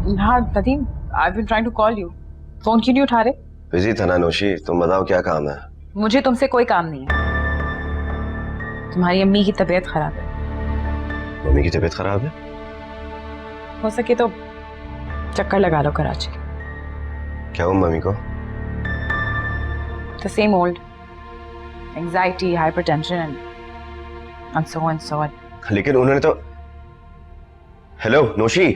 हाँ Nadeem, I been trying to call you. Phone क्यों नहीं उठा रहे? बिजी था ना नौशी, तुम बताओ क्या काम है? मुझे तुमसे कोई काम नहीं है। तुम्हारी अम्मी की तबीयत खराब है। मम्मी की तबीयत खराब है? हो सके तो चक्कर लगा लो कराची। क्या हुआ मम्मी को? The same old anxiety, hypertension and so on. लेकिन उन्होंने तो। हेलो नौशी।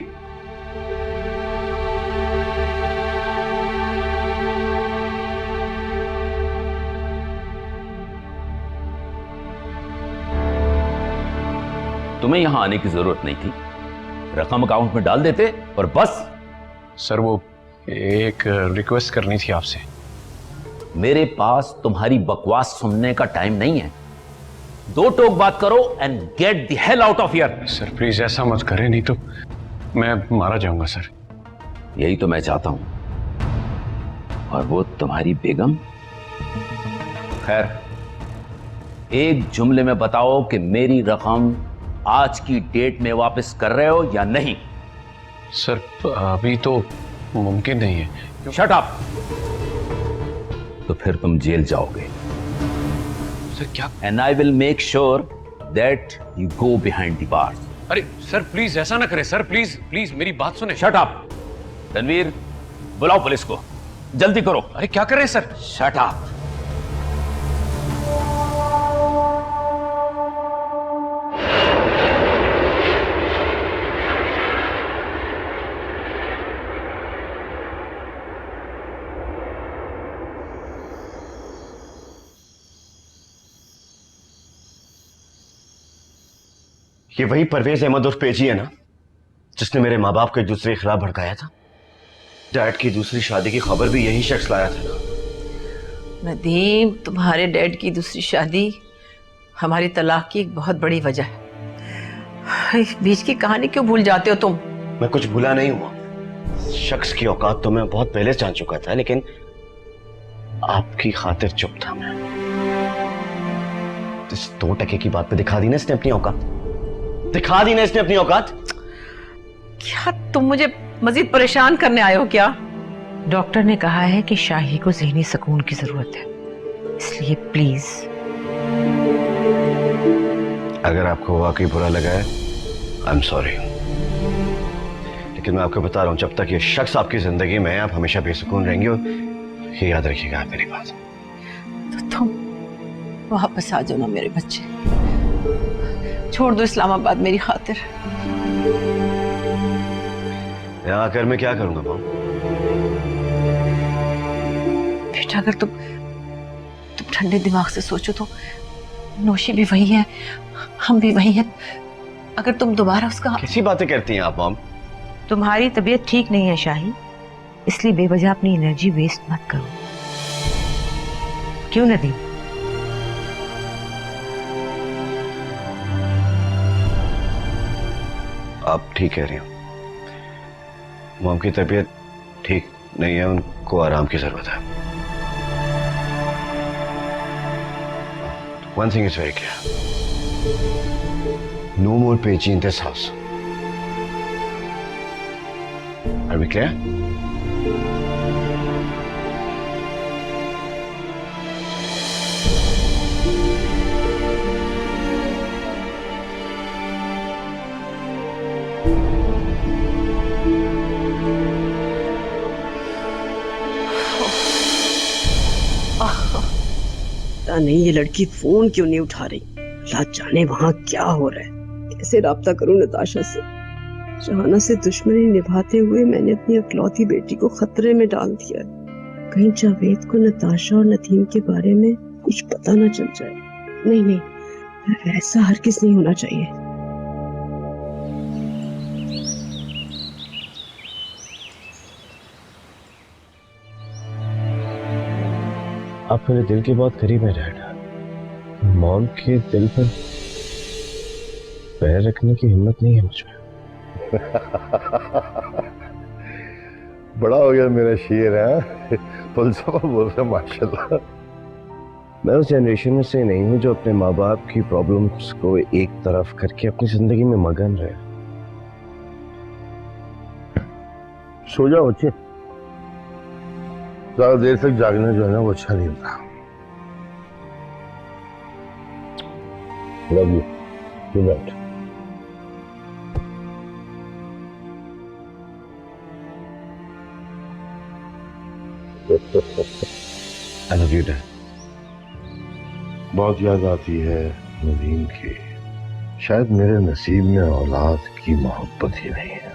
तुम्हें यहां आने की जरूरत नहीं थी, रकम अकाउंट में डाल देते और बस। सर वो एक रिक्वेस्ट करनी थी आपसे। मेरे पास तुम्हारी बकवास सुनने का टाइम नहीं है। दो टोक बात करो and get the hell out of here. Sir please ऐसा मत करें, नहीं तो मैं मारा जाऊंगा सर। यही तो मैं चाहता हूं। और वो तुम्हारी बेगम। खैर, एक जुमले में बताओ कि मेरी रकम आज की डेट में वापस कर रहे हो या नहीं? सर अभी तो मुमकिन नहीं है। Shut up. तो फिर तुम जेल जाओगे। सर क्या? And I will make sure that you go behind the bars. अरे सर प्लीज ऐसा ना करें सर, प्लीज प्लीज मेरी बात सुने। Shut up. रणवीर, बुलाओ पुलिस को, जल्दी करो। अरे क्या कर रहे हैं सर? Shut up. ये वही परवेज अहमद उर्फ पेजी है ना, जिसने मेरे माँ बाप को एक दूसरे के खिलाफ भड़काया था? डैड की दूसरी शादी की खबर भी यही शख्स लाया था ना? नदीम, तुम्हारे डैड की दूसरी शादी हमारी तलाक की एक बहुत बड़ी वजह है। इस बीच की कहानी क्यों भूल जाते हो तुम? मैं कुछ भूला नहीं हुआ। शख्स की औकात तो मैं बहुत पहले जान चुका था, लेकिन आपकी खातिर चुप था मैं। इस 2% की बात पे दिखा दी ना इसने अपनी औकात। दिखा दी ना इसने अपनी औकात। क्या तुम मुझे मजीद परेशान करने आए हो क्या? डॉक्टर ने कहा है कि शाही को ज़हनी सुकून की जरूरत है, इसलिए प्लीज। अगर आपको वाकई बुरा लगा है, आई एम सॉरी, लेकिन मैं आपको बता रहा हूं, जब तक ये शख्स आपकी जिंदगी में है, आप हमेशा बेसुकून रहेंगे। और ये याद रखिएगा आप मेरी बात। तो तुम वापस आ जाओ ना मेरे बच्चे, छोड़ दो इस्लामाबाद मेरी खातिर। यहाँ आकर मैं क्या करूंगा मां? बेटा, अगर तुम ठंडे दिमाग से सोचो तो नौशी भी वही है, हम भी वही हैं। अगर तुम दोबारा उसका। कैसी बातें करती हैं आप मॉम? तुम्हारी तबीयत ठीक नहीं है शाही, इसलिए बेवजह अपनी एनर्जी वेस्ट मत करो। क्यों नदीम? आप ठीक कह रही हो। मॉम की तबीयत ठीक नहीं है, उनको आराम की जरूरत है। One thing is very clear. No more Peji in this house. Are we clear? पता नहीं ये लड़की फोन क्यों नहीं उठा रही। अल्लाह जाने वहां क्या हो रहा है। कैसे राब्ता करूं नताशा से? शहाना से दुश्मनी निभाते हुए मैंने अपनी इकलौती बेटी को खतरे में डाल दिया। कहीं जावेद को नताशा और नदीम के बारे में कुछ पता ना चल जाए। नहीं नहीं, ऐसा हरगिज़ नहीं होना चाहिए। आप मेरे दिल के बहुत करीब है डैड। मॉम के दिल पर पैर रखने की हिम्मत नहीं है मुझमें। बड़ा हो गया मेरा शेर है। फलसफा बोल रहा माशाल्लाह। मैं उस जनरेशन में से नहीं हूं जो अपने माँ बाप की प्रॉब्लम्स को एक तरफ करके अपनी जिंदगी में मगन रहे। सो जाओ बच्चे, ज्यादा देर तक जागना जो है ना वो अच्छा नहीं होता। Love you, good night. I love you dad. बहुत याद आती है नदीम की। शायद मेरे नसीब में औलाद की मोहब्बत ही नहीं है।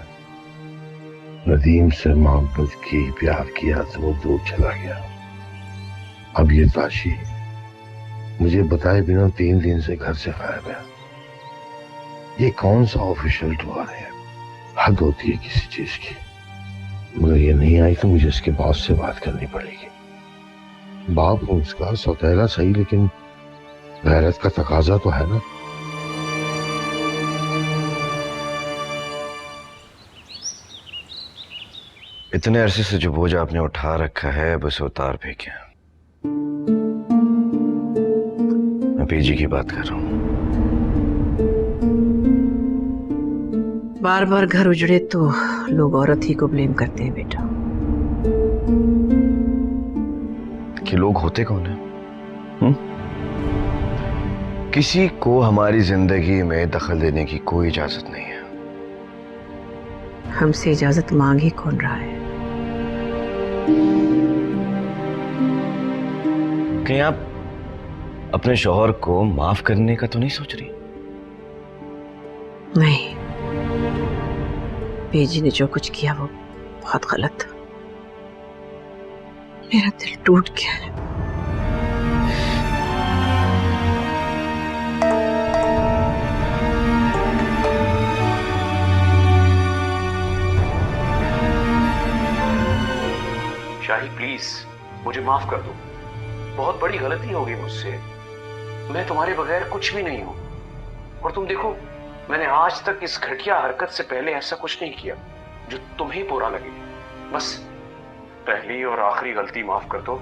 नदीम से मोहब्बत की, प्यार किया तो वो दूर चला गया। अब ये ताशी मुझे बताए बिना 3 दिन से घर से गायब है। ये कौन सा ऑफिशियल टूर है? हद होती है किसी चीज की। मगर ये नहीं आई तो मुझे इसके बॉस से बात करनी पड़ेगी। बाप हूं उसका, सौतेला सही, लेकिन गैरत का तकाजा तो है ना। इतने अरसे से जो बोझ आपने उठा रखा है अब उसे उतार फेंके। मैं पीजी की बात कर रहा हूँ। बार बार घर उजड़े तो लोग औरत ही को ब्लेम करते हैं बेटा। कि लोग होते कौन है? किसी को हमारी जिंदगी में दखल देने की कोई इजाजत नहीं है। हमसे इजाजत मांग ही कौन रहा है? कहीं आप अपने शौहर को माफ करने का तो नहीं सोच रही? नहीं, बेजी ने जो कुछ किया वो बहुत गलत था। मेरा दिल टूट गया है। शाही प्लीज मुझे माफ कर दो, बहुत बड़ी गलती हो गई मुझसे। मैं तुम्हारे बगैर कुछ भी नहीं हूं। और तुम देखो, मैंने आज तक इस घटिया हरकत से पहले ऐसा कुछ नहीं किया जो तुम्हें बुरा लगे। बस पहली और आखिरी गलती माफ कर दो।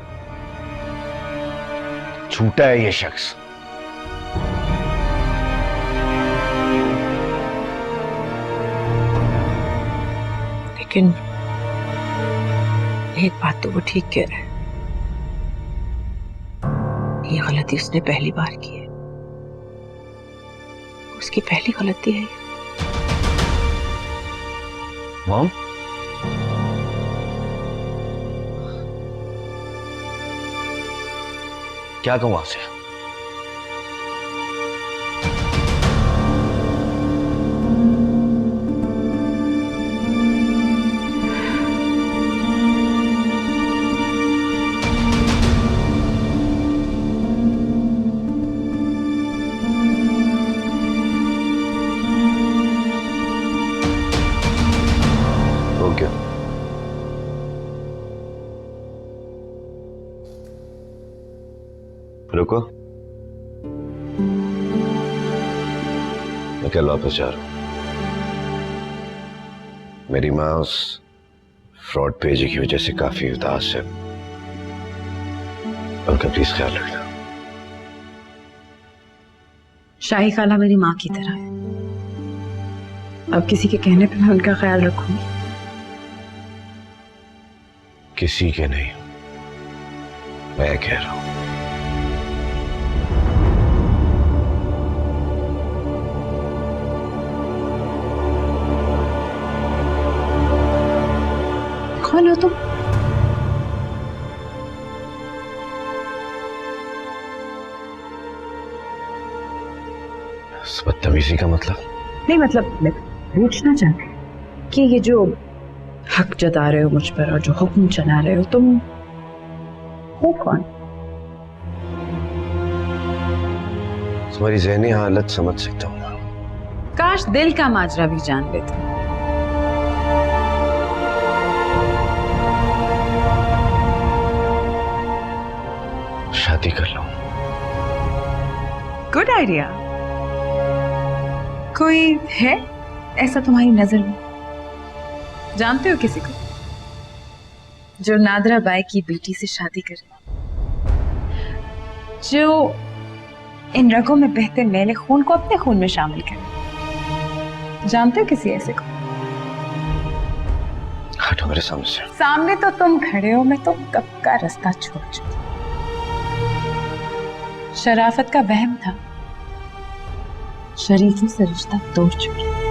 झूठा है ये शख्स। लेकिन एक बात तो वो ठीक कह रहा है, ये गलती उसने पहली बार की है। उसकी पहली गलती है। मॉम, क्या कहूं आपसे? रुको, मैं कल वापस जा रहा हूं। मेरी माँ उस फ्रॉड पेज की वजह से काफी उदास है। उनका प्लीज ख्याल रखना। शाही खाला मेरी माँ की तरह है। अब किसी के कहने पे मैं उनका ख्याल रखूंगी। किसी के नहीं, मैं कह रहा हूं। कौन हो तुम? इस बदतमीजी का मतलब? नहीं, मतलब मैं पूछना चाहती हूँ कि ये जो हक जता रहे हो मुझ पर और जो हुक्म चला रहे हो, तुम हो कौन? तुम्हारी ज़हनी हालत समझ सकता हूँ। काश दिल का माजरा भी जान लेते। शादी कर लो। Good idea. कोई है ऐसा तुम्हारी नजर में? जानते हो किसी को जो नादरा बाई की बेटी से शादी करे, जो इन रगों में बहते मैले खून को अपने खून में शामिल करे? जानते हो किसी ऐसे को? I हटो मेरे सामने से। सामने तो तुम खड़े हो, मैं तो कब का रास्ता छोड़ चुकी। शराफत का वहम था, शरीफों से रिश्ता तोड़ चुकी।